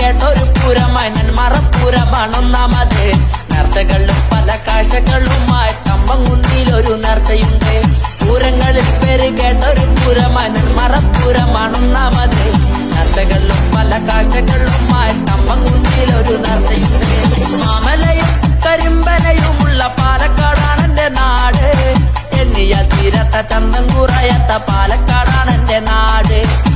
കേട്ടൊരു പൂരമായി മറപ്പൂരമാണൊന്നാമത്. നേർച്ചകളും പല കാഴ്ചകളുമായി കമ്പംകുന്നിയിലൊരു നേർച്ചയുണ്ട്. പൂരങ്ങളിൽ പേര് കേട്ടൊരു പൂരമായി മറപ്പൂരമാണൊന്നാമത്. നേർച്ചകളും പല കാഴ്ചകളുമായി കമ്പംകുന്നിയിലൊരു നേർച്ചയുണ്ട്. മാമലയും കരിമ്പനയുമുള്ള പാലക്കാടാണ് എന്റെ നാട്. എണ്ണിയാൽ തീരത്ത ചന്തം കുറയാത്ത പാലക്കാടാണ് എന്റെ നാട്.